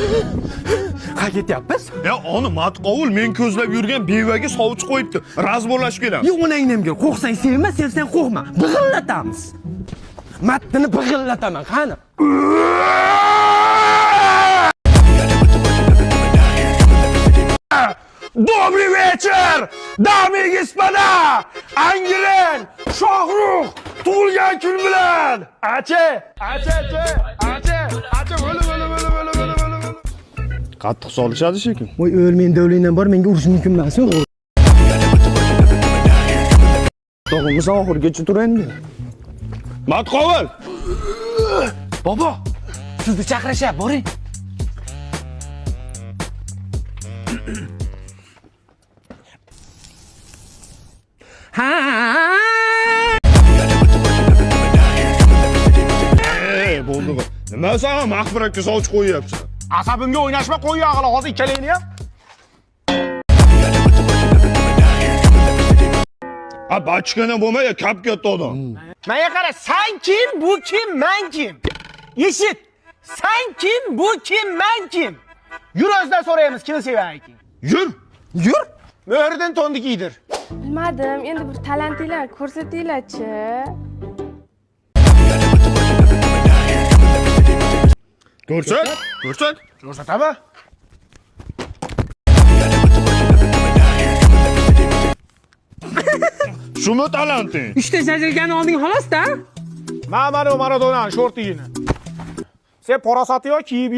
Qayerga ketyapmiz? Ya onu matqovul men ko'zlab yurgan bevaga sovchi qo'yibdi. Razborlashib kelamiz. Yo'q, onangni ham qo'rqsang sevma, sevsang qo'rqma. Big'illatamiz. Matnini big'illataman, qani. Добрый вечер, дамы и господа! Anglin, Shohrux tug'ilgan kun bilan. Acha, bo'li. Qattiq solishadi shekin. Voy, o'lmen davlingdan bor, menga urish mumkin emas. Tog'imiz oxirgacha tur endi. Matqovul! Bobo, sizni chaqirishyapti, boring. Bo'ldi. Nima sen Mahmurakka sovchi qo'yyapsan? Asabimga o'ynashma, qo'y yog'ila, hozir ikkalayni ham. Bachkana bo'lmay, kap katta odam. Menga qara, sen kim, bu kim, men kim? Eshit. Sen kim, bu kim, men kim? Yur o'zidan so'raymiz, kimni sevay ekan. Yur. Mo'ridan to'ndi kiydir. Bilmadim, endi bir talantinglar ko'rsatinglar-chi. Ko'rsat. Ko'rsataman. Shumi talanting? 3 ta jajirgani olding xolos-da. Mana Maradonani shortigini. Sen parasatyo kiyib